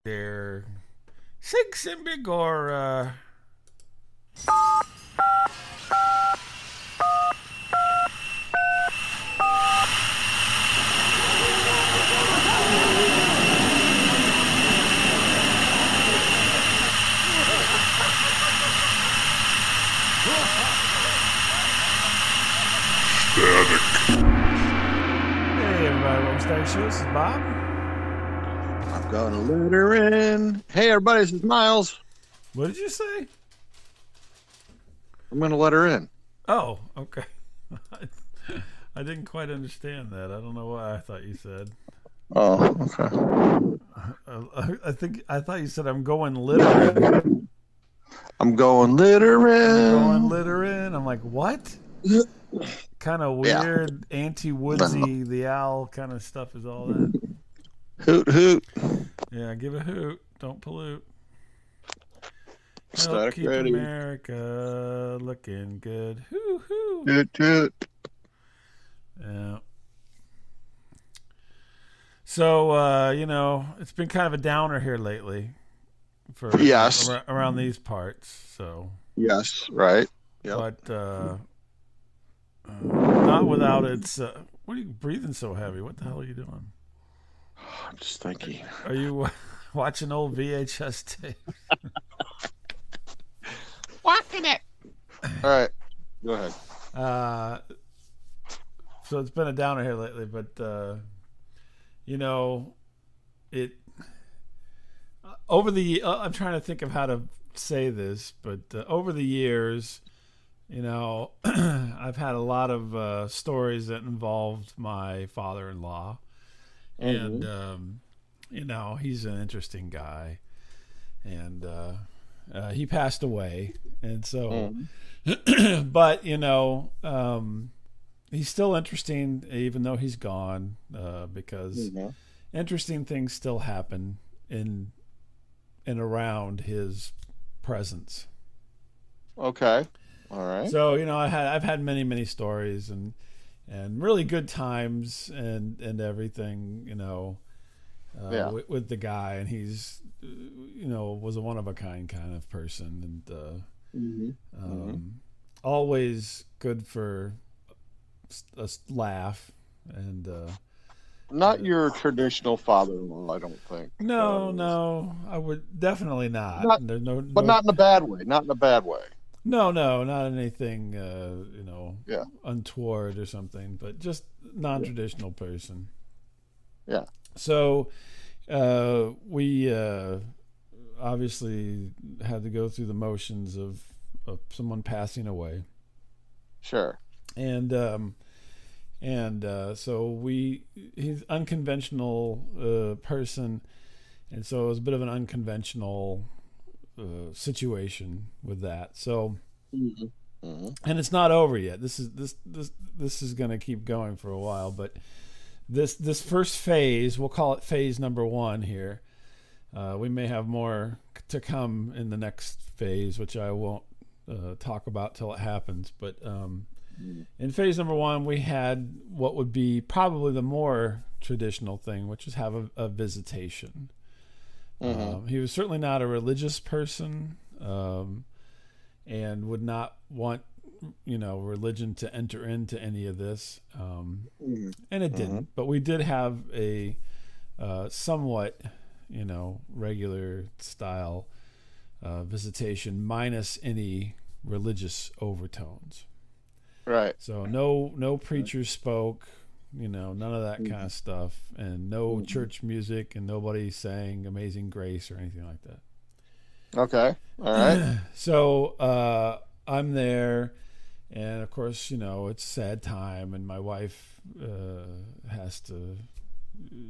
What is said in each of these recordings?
there. Six and Bigora. Hey everybody, welcome to Static Show. This is Bob. I'm gonna let her in. Hey everybody, this is Miles. What did you say? I'm gonna let her in. Oh, okay. I didn't quite understand that. I don't know what I thought you said. Oh, okay. I thought you said I'm going littering. I'm going litter in. Going littering. I'm like, what? Kind of weird, anti-woodsy, the owl kind of stuff is all that. Hoot hoot. Yeah, give a hoot. Don't pollute. Help Static keep ready. America looking good. Hoo hoo. Hoot hoot. Yeah. So, it's been kind of a downer here lately for Yes. around these parts. So, Yes, right. Yep. but not without its. What are you breathing so heavy? What the hell are you doing? I'm just thinking. Are you watching old VHS tape? Watching it. All right. Go ahead. So it's been a downer here lately, but it over the. I'm trying to think of how to say this, but over the years, I've had a lot of stories that involved my father-in-law, and he's an interesting guy, and he passed away, and so, but he's still interesting even though he's gone, because interesting things still happen in and around his presence. Okay. All right. So I've had many stories and really good times and everything with the guy, and he's was a one of a kind of person, and always good for a laugh, and Not your traditional father-in-law, I don't think. no, I would definitely not. Not in a bad way. Not in a bad way. No, not anything, untoward or something, but just non-traditional person. Yeah. So, we obviously had to go through the motions of someone passing away. Sure. And so he's unconventional person, and so it was a bit of an unconventional situation with that. So, and it's not over yet. This is going to keep going for a while. But this first phase, we'll call it phase number 1 here. We may have more to come in the next phase, which I won't talk about till it happens. But in phase number 1, we had what would be probably the more traditional thing, which is have a visitation. He was certainly not a religious person, and would not want, religion to enter into any of this. And it didn't. But we did have a somewhat, regular style visitation, minus any religious overtones. Right. So no preacher spoke. None of that kind of stuff, and no church music, and nobody sang Amazing Grace or anything like that. Okay. All right. So I'm there, and of course, it's a sad time, and my wife has to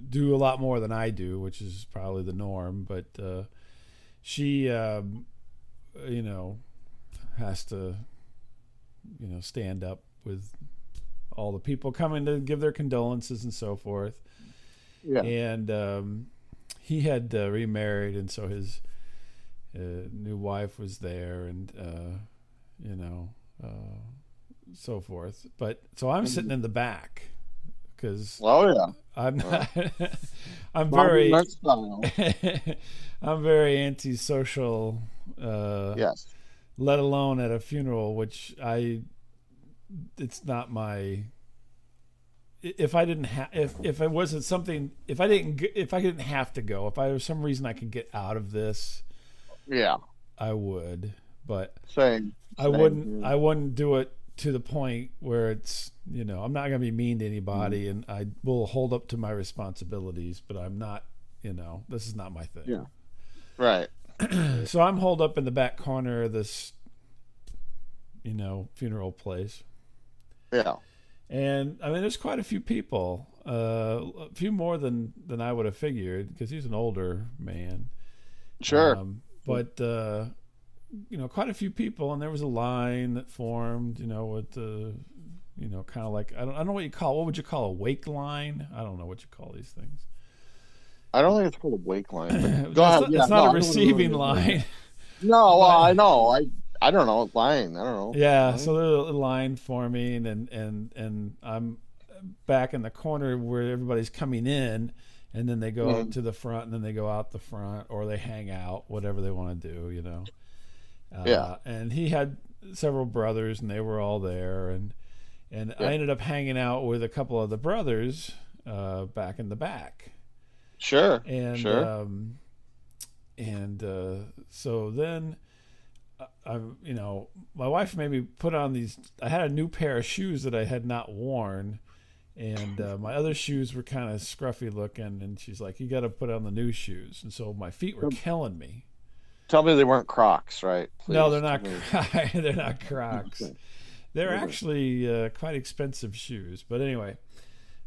do a lot more than I do, which is probably the norm, but she, has to, stand up with all the people coming to give their condolences and so forth. Yeah. And he had remarried, and so his new wife was there, and so forth. But so I'm sitting in the back because I'm not. I'm Modern very. style. I'm very antisocial. Yes. Let alone at a funeral, which it's not my. If I didn't have, if it wasn't something, if I didn't have to go, if I was some reason I could get out of this, Yeah. I would. But Same. I wouldn't. I wouldn't do it to the point where it's, I'm not going to be mean to anybody, and I will hold up to my responsibilities. But I'm not. This is not my thing. Yeah. Right. So I'm holed up in the back corner of this, funeral place. Yeah. And I mean, there's quite a few people, a few more than I would have figured, because he's an older man. Sure. But quite a few people, and there was a line that formed, with kind of like, I don't know what would you call a wake line? I don't know what you call these things. I don't think it's called a wake line. But go ahead. It's not a receiving line. No, I know. I don't know. Line. I don't know. Yeah, so there's a line forming, and I'm back in the corner where everybody's coming in, and then they go to the front, and then they go out the front, or they hang out, whatever they want to do, Yeah. And he had several brothers, and they were all there, and I ended up hanging out with a couple of the brothers back in the back. Sure. And sure. So then, my wife made me put on these. I had a new pair of shoes that I had not worn, and my other shoes were kind of scruffy looking. And she's like, "You got to put on the new shoes." And so my feet were killing me. Tell me they weren't Crocs, right? Please. No, they're not. They're not Crocs. They're actually quite expensive shoes. But anyway,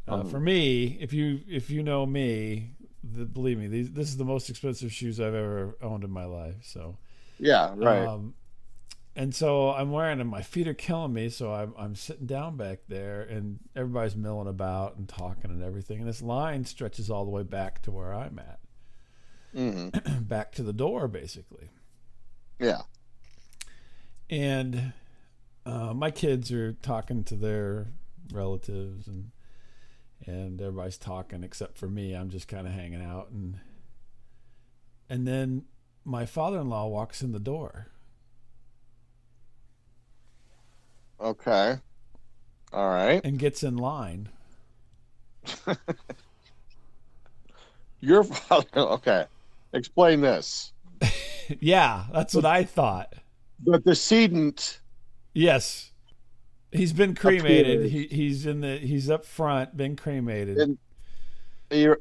for me, if you know me, believe me, this is the most expensive shoes I've ever owned in my life. So. Yeah, right. And so I'm wearing them. My feet are killing me. So I'm sitting down back there, and everybody's milling about and talking and everything. And this line stretches all the way back to where I'm at, back to the door, basically. Yeah. And my kids are talking to their relatives, and everybody's talking except for me. I'm just kind of hanging out, and then my father-in-law walks in the door. Okay. All right. And gets in line. Your father. Okay. Explain this. Yeah, that's what I thought. The decedent. Yes. He's been cremated. He's up front, been cremated. And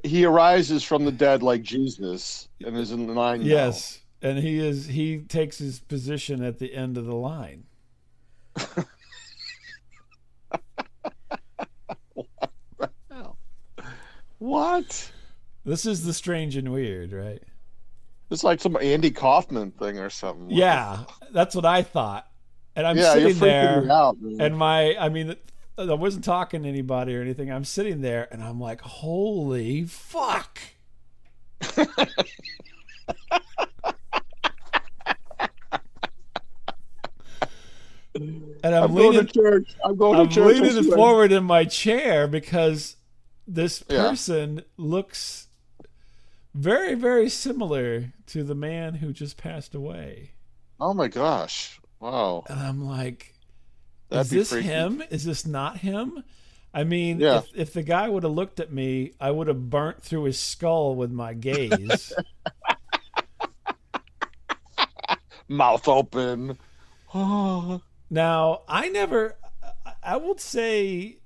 he arises from the dead like Jesus and is in the line. Yes. Now. And he takes his position at the end of the line. What? This is the strange and weird, right? It's like some Andy Kaufman thing or something. Yeah, that's what I thought. And I'm sitting there, out, and I wasn't talking to anybody or anything. I'm sitting there, and I'm like, holy fuck. And I'm leaning forward in my chair because this person looks very, very similar to the man who just passed away. Oh my gosh. Wow. And I'm like, is this freaky. Him? Is this not him? I mean, if the guy would have looked at me, I would have burnt through his skull with my gaze. Mouth open. Now, I would say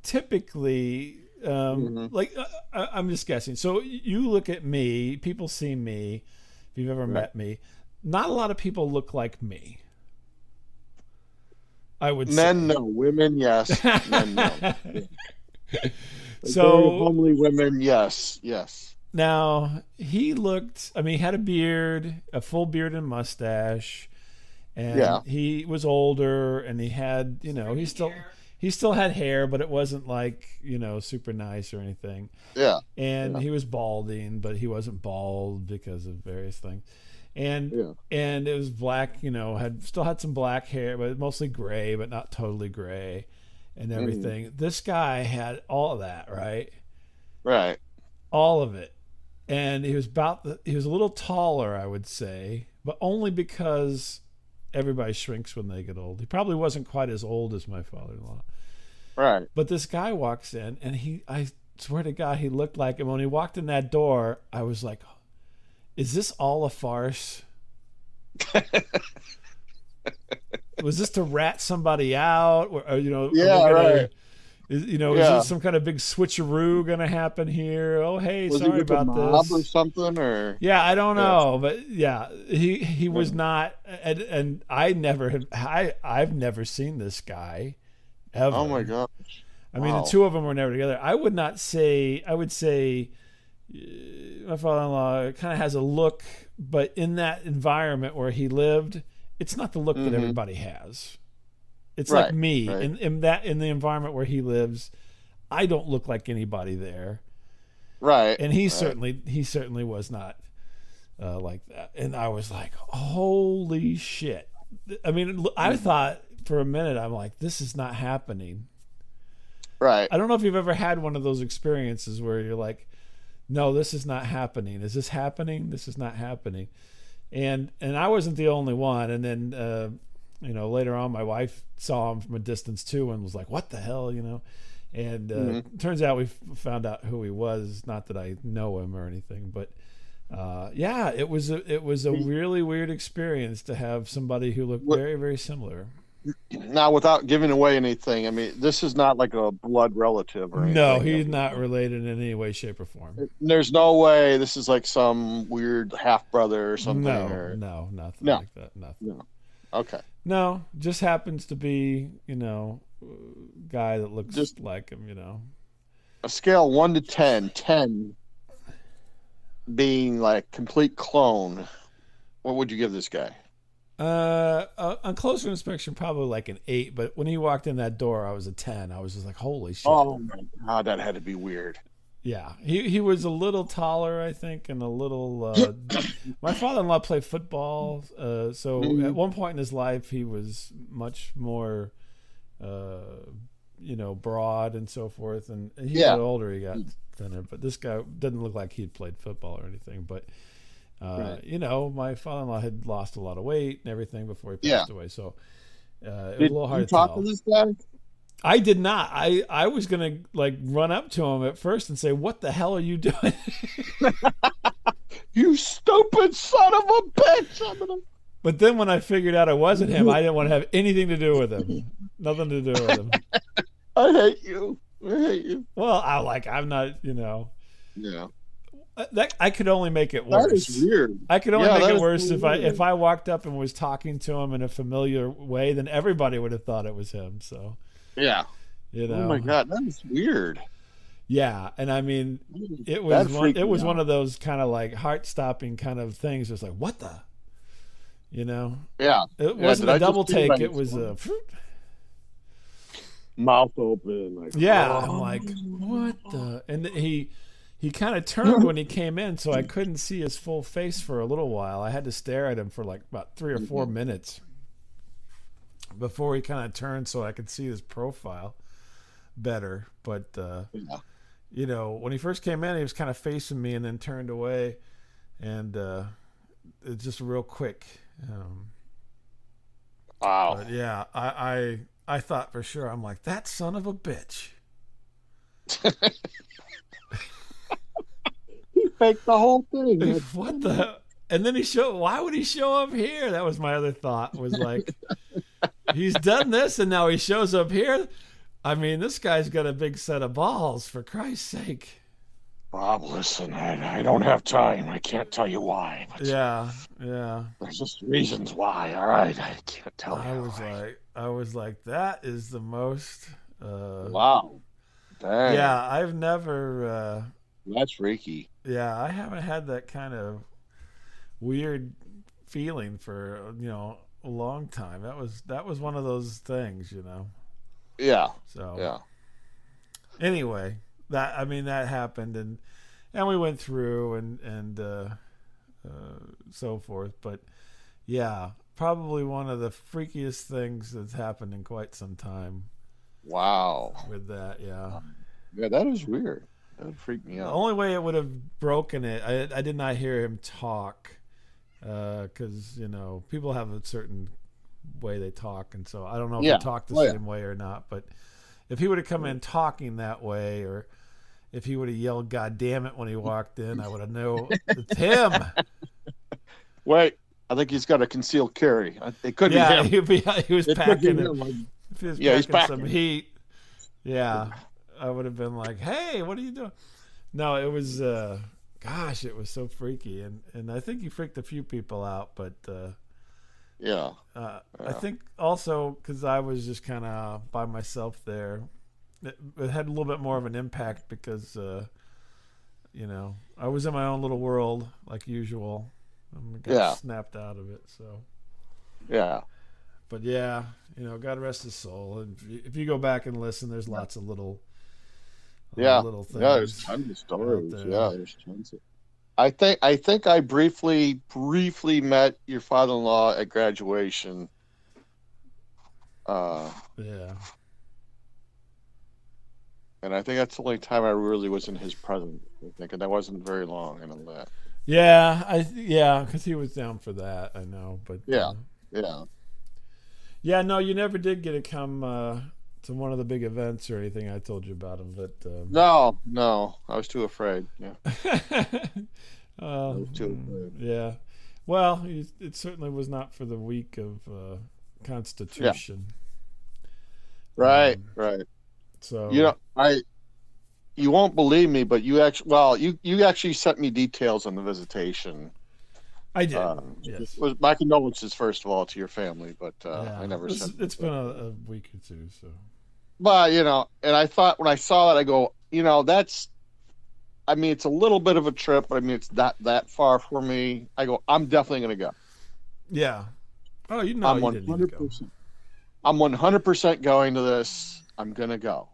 typically, I'm just guessing. So you look at me, people see me, if you've ever met me, not a lot of people look like me. I would say. Men, no. Women, yes. Men, no. Yeah. So very homely women, yes. Now, he had a beard, a full beard and mustache. And he was older, and he had, he still had hair, but it wasn't like, super nice or anything. Yeah. And he was balding, but he wasn't bald because of various things. And it was black, still had some black hair, but mostly gray, but not totally gray and everything. This guy had all of that, right? Right. all of it. And he was a little taller, I would say, but only because everybody shrinks when they get old. He probably wasn't quite as old as my father-in-law. Right. But this guy walks in, and I swear to God, he looked like him. When he walked in that door, I was like, is this all a farce? Was this to rat somebody out? Or Yeah, right. Is Yeah. there some kind of big switcheroo going to happen here? Oh, hey, Was he sorry with the about mob or this. something, or? Yeah, I don't Yeah. know, but yeah, he was not, and I've never seen this guy ever. Oh my gosh. I mean, the Wow. two of them were never together. I would say my father-in-law kind of has a look, but in that environment where he lived, it's not the look that everybody has. It's like Right. me Right. in the environment where he lives. I don't look like anybody there, Right. and he Right. certainly was not like that. And I was like, holy shit! I mean, I thought for a minute, I'm like, this is not happening. Right. I don't know if you've ever had one of those experiences where you're like, no, this is not happening. Is this happening? This is not happening. And I wasn't the only one. And then later on, my wife saw him from a distance too, and was like, what the hell, And turns out we found out who he was. Not that I know him or anything, but yeah, it was a really weird experience to have somebody who looked very, very similar. Now, without giving away anything, I mean, this is not like a blood relative or anything. No, he's not related in any way, shape, or form. There's no way this is like some weird half brother or something. No, nothing like that. Nothing. No. Okay. No, just happens to be, guy that looks just like him, A scale 1 to 10, 10 being like complete clone. What would you give this guy? On closer inspection, probably like an 8. But when he walked in that door, I was a 10. I was just like, holy shit! Oh my god, that had to be weird. Yeah, he was a little taller, I think, and a little. My father-in-law played football, so at one point in his life, he was much more, broad and so forth. And he got older, he got thinner. But this guy didn't look like he'd played football or anything. But my father-in-law had lost a lot of weight and everything before he passed away. So it was a little hard to tell. Did you talk to this guy? I did not. I was gonna run up to him at first and say, "What the hell are you doing?" You stupid son of a bitch! But then when I figured out it wasn't him, I didn't want to have anything to do with him. Nothing to do with him. I hate you. I hate you. Well, I'm not. Yeah. That I could only make it worse. That is weird. I could only make it worse if I walked up and was talking to him in a familiar way. Then everybody would have thought it was him. So. Yeah. Oh my god, that is weird. Yeah, and I mean, it was one of those kind of like heart-stopping kind of things. It's like, what the, Yeah. It wasn't a double take. It was a mouth open. Like, yeah. I'm like, what the? And he kind of turned when he came in, so I couldn't see his full face for a little while. I had to stare at him for like about 3 or 4 minutes before he kind of turned so I could see his profile better. But, when he first came in, he was kind of facing me and then turned away. And it's just real quick. Wow. But yeah, I thought for sure, I'm like, that son of a bitch. He faked the whole thing. What the? And then why would he show up here? That was my other thought, was like, he's done this and now he shows up here. I mean, this guy's got a big set of balls, for Christ's sake. Bob, listen, I don't have time. I can't tell you why. But yeah. There's just reasons why. All right, I can't tell you. I was like, that is the most. Wow. Dang. Yeah, I've never. That's freaky. Yeah, I haven't had that kind of weird feeling for a long time. That was one of those things, Yeah. So yeah. Anyway, that happened, and we went through and so forth. But yeah, probably one of the freakiest things that's happened in quite some time. Wow. With that, yeah. Yeah, that is weird. That would freak me The out. only way it would have broken it, I did not hear him talk, because people have a certain way they talk, and so I don't know if he Yeah. talked the Oh, yeah. same way or not. But if he would have come in talking that way, or if he would have yelled "God damn it" when he walked in, I would have known it's him. Wait, I think he's got a concealed carry. It could be Yeah, him. he was It could be packing it. him. Like, If he was yeah, he's packing some packing. heat, yeah, I would have been like, "Hey, what are you doing?" No, it was, gosh, it was so freaky, and I think he freaked a few people out, but Yeah. I think also because I was just kind of by myself there, it had a little bit more of an impact because I was in my own little world like usual. I got snapped out of it, so. Yeah. But yeah, God rest his soul. And if you go back and listen, there's lots of little things. Yeah, there's tons of stories. there. Yeah, there's tons of. I think I briefly met your father-in-law at graduation. Yeah. And I think that's the only time I really was in his presence. I think, and that wasn't very long and all that. Yeah, because he was down for that. I know, but Yeah. no, you never did get to come to one of the big events or anything I told you about him. But No, I was too afraid. Yeah, I was too afraid. Yeah. Well, it certainly was not for the week of Constitution. Right. So you won't believe me, but you actually sent me details on the visitation. I did. Yes. My condolences, first of all, to your family, but I never sent. It's been a week or two, so. But and I thought when I saw that, I go, that's. I mean, it's a little bit of a trip, but I mean, it's not that far for me. I go, I'm definitely going to go. Yeah. Oh, I'm 100%. I'm 100% going to this. I'm going to go.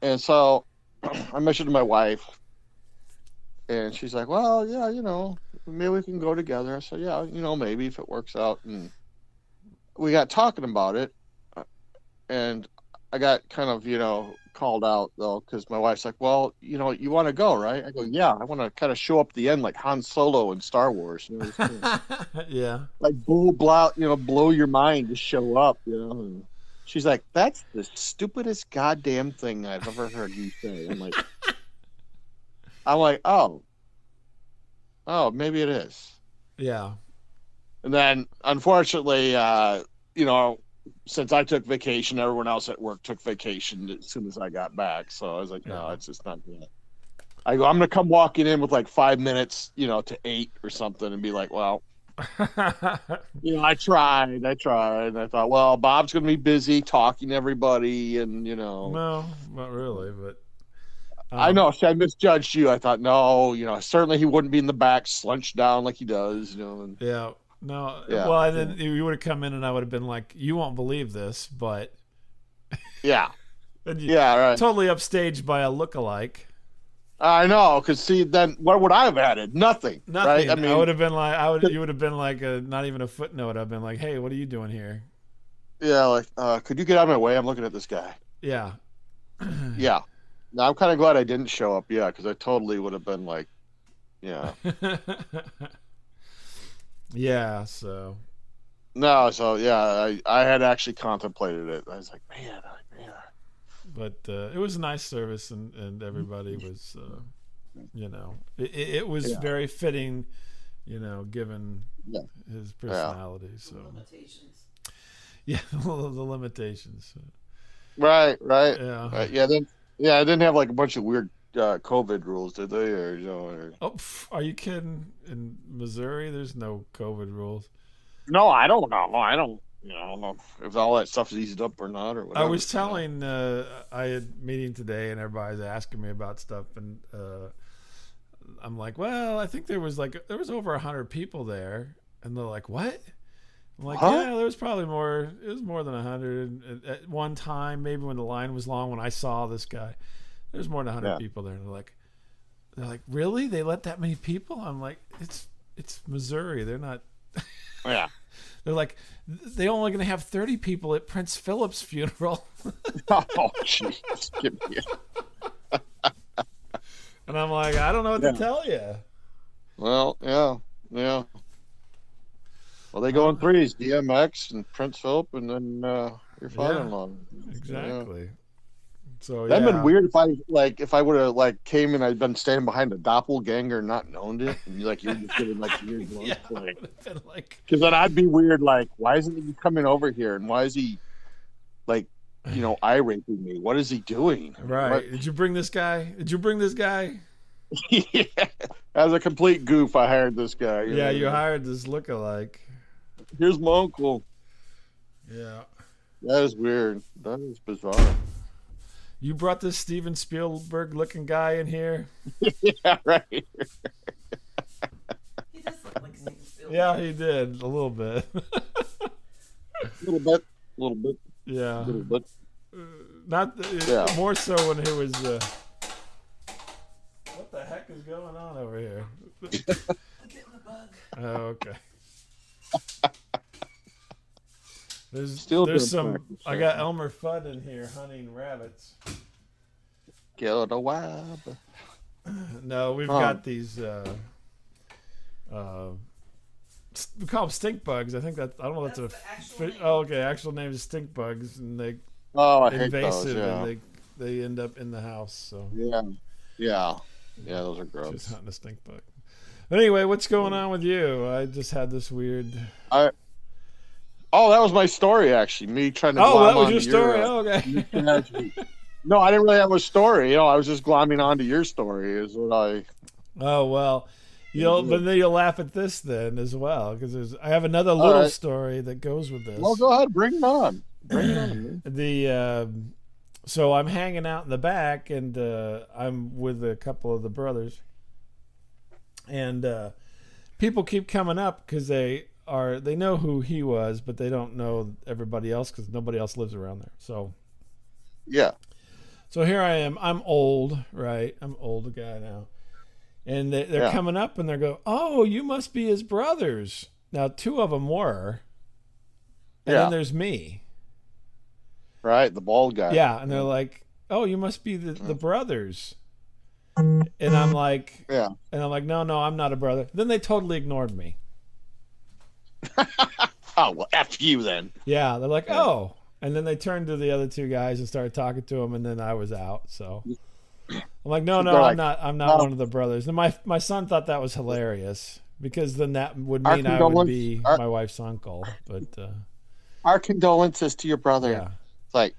And so I mentioned to my wife, and she's like, well, yeah, maybe we can go together. I said, yeah, maybe if it works out. And we got talking about it, and I got kind of, called out, though, because my wife's like, well, you want to go, right? I go, yeah, I want to kind of show up at the end like Han Solo in Star Wars. Yeah. Like blow your mind to show up, And she's like, that's the stupidest goddamn thing I've ever heard you say. I'm like, oh, maybe it is. Yeah. And then, unfortunately, since I took vacation, everyone else at work took vacation as soon as I got back. So I was like, no, it's just not good. I go, I'm going to come walking in with like 5 minutes, to 8 or something and be like, well, I tried. And I thought, well, Bob's going to be busy talking to everybody. And, No, not really, but. I know. See, I misjudged you. I thought, no, certainly he wouldn't be in the back slunched down like he does, And, yeah. No. Yeah. Well, and then you would have come in and I would have been like, you won't believe this, but. Yeah. Yeah, right. Totally upstaged by a lookalike. I know, because see, then what would I have added? Nothing. Right? I mean, I would have been like, you would have been like not even a footnote. I've been like, hey, what are you doing here? Yeah, like, could you get out of my way? I'm looking at this guy. Yeah. Yeah. Now I'm kind of glad I didn't show up. Yeah, because I totally would have been like, yeah. Yeah. So. No. So yeah, I had actually contemplated it. I was like, man. But it was a nice service, and everybody was, it was very fitting, given his personality. So limitations. Yeah, the limitations. Right. Yeah. Right. Yeah. Then. Yeah, I didn't have like a bunch of weird COVID rules, did they? Or Oh, are you kidding? In Missouri, there's no COVID rules. No, I don't know. I don't know if all that stuff's eased up or not, or whatever. I was telling, I had a meeting today, and everybody's asking me about stuff, and I'm like, well, I think there was over 100 people there, and they're like, what? I'm like, yeah, there was probably more. It was more than 100 at one time. Maybe when the line was long, when I saw this guy, there's more than 100 people there. And they're like, really? They let that many people? I'm like, it's Missouri. They're not. Yeah. They're like, they only going to have 30 people at Prince Philip's funeral. Oh, jeez. And I'm like, I don't know what to Yeah. tell you. Well, yeah, yeah. Well, they go in threes: DMX and Prince Philip, and then your Yeah, father-in-law. Yeah. exactly. So That'd been yeah, weird if I would have like came and I'd been standing behind a doppelganger and not known it, and you're just giving like weird yeah, looks, I like, would have been like, because then I'd be weird, like, why isn't he coming over here, and why is he like, eye raping me? What is he doing? I mean, what? right? Did you bring this guy? Did you bring this guy? Yeah. As a complete goof, I hired this guy. Yeah, you hired this lookalike. Here's my uncle. Yeah. That is weird. That is bizarre. You brought this Steven Spielberg looking guy in here? Yeah, right. He does look like Steven Spielberg. Yeah, he did. A little bit. A little bit. A little bit. Yeah. A little bit. Not Yeah. more so when he was. What the heck is going on over here? I'm getting the bug. Oh, okay. Still there's doing some. practice, I got Elmer Fudd in here hunting rabbits. Kill the wab. No, we've got these. We call them stink bugs. I think that I don't know. That's That's a. the actual name. Oh, okay. Actual name is stink bugs, and they Oh, I hate invasive, those. Yeah. and they end up in the house. So Yeah. Yeah. Yeah, those are gross. just hunting a stink bug. But anyway, what's going on with you? I just had this weird. Oh, that was my story, actually. Me trying to. Oh, glom that was onto your story. Your, Oh, okay. no, I didn't really have a story. I was just glomming onto your story. Is what I. Oh well, but then you'll laugh at this then as well because I have another All little right. story that goes with this. Well, go ahead, bring it on. Bring it on. The so I'm hanging out in the back and I'm with a couple of the brothers, and people keep coming up because they know who he was, but they don't know everybody else because nobody else lives around there. So Yeah. So here I am. I'm old, right? I'm an old guy now. And they're coming up and they're going, oh, you must be his brothers. Now, two of them were. And then there's me. Right, the bald guy. Yeah, and they're like, oh, you must be the brothers. And I'm like, no, I'm not a brother. Then they totally ignored me. Oh, well, F you then. Yeah, they're like, oh. And then they turned to the other two guys and started talking to them, and then I was out. So I'm like, no, I'm not one of the brothers. And my son thought that was hilarious because then that would mean I would be my wife's uncle. But our condolences to your brother. yeah, It's like,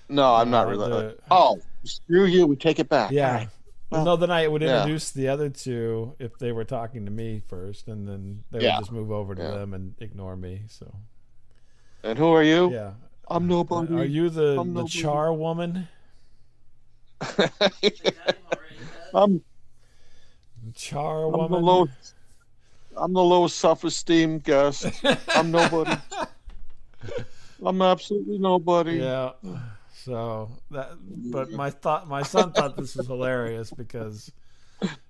no, I'm not really. Screw you. We take it back. yeah. Right. Well, no, then I would introduce the other two if they were talking to me first, and then they would just move over to them and ignore me. So. And who are you? Yeah. I'm nobody. Are you the char woman? I'm char woman. I'm the low self-esteem guest. I'm nobody. I'm absolutely nobody. Yeah. So but my son thought this was hilarious because,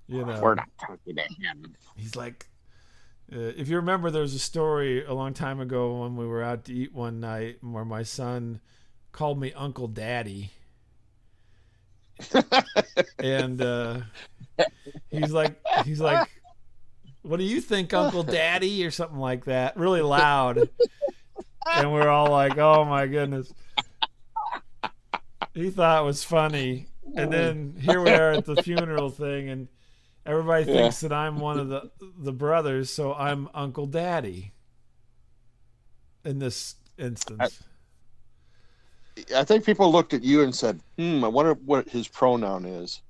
we're not talking to him. He's like, if you remember, there was a story a long time ago when we were out to eat one night where my son called me Uncle Daddy. And he's like, what do you think, Uncle Daddy? Or something like that, really loud. And we're all like, oh my goodness. He thought it was funny. And then here we are at the funeral thing, and everybody thinks that I'm one of the brothers, so I'm Uncle Daddy in this instance. I think people looked at you and said, I wonder what his pronoun is.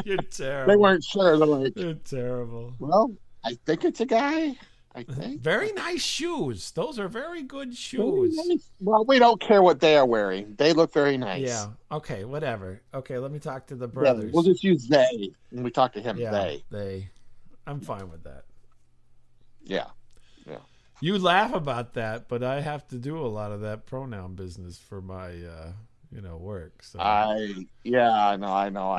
You're terrible. They weren't sure. They're like, you're terrible. Well, I think it's a guy. I think. Very nice shoes. Those are very good shoes. Nice. Well, we don't care what they are wearing. They look very nice. Yeah. Okay, whatever. Okay, let me talk to the brothers. Yeah, we'll just use they when we talk to him. Yeah, they. I'm fine with that. Yeah. You laugh about that, but I have to do a lot of that pronoun business for my, work. So. I know.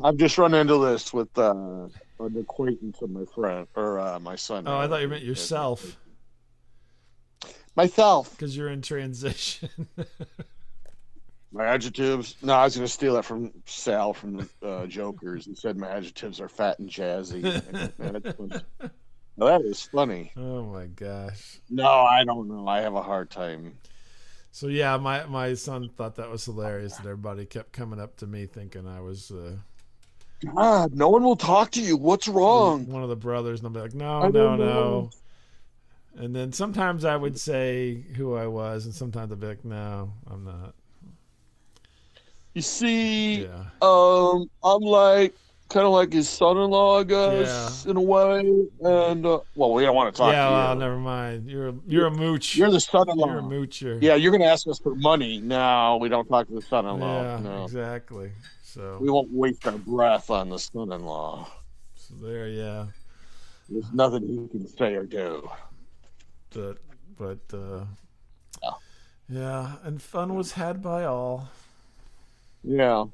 I've just run into this with an acquaintance of my friend or my son. Oh, I thought you meant yourself. Myself, because you're in transition. My adjectives? No, I was going to steal that from Sal from Jokers. He said my adjectives are fat and jazzy. Well, that is funny. Oh my gosh. No, I don't know. I have a hard time. So yeah, my son thought that was hilarious that everybody kept coming up to me thinking I was God, no one will talk to you. What's wrong? one of the brothers, and I'll be like, I no, don't no, know. no. And then sometimes I would say who I was, and sometimes I'd be like, no, I'm not. You see, Yeah. I'm like kind of like his son-in-law, I guess, in a way. And well, we don't want to talk Yeah, to well, you. never mind. You're a mooch. You're the son-in-law. You're a moocher. Yeah, you're going to ask us for money. No, we don't talk to the son-in-law. Yeah, No, exactly. So we won't waste our breath on the son-in-law. So there, yeah. There's nothing he can say or do. But Yeah. yeah, and fun was had by all. Yeah.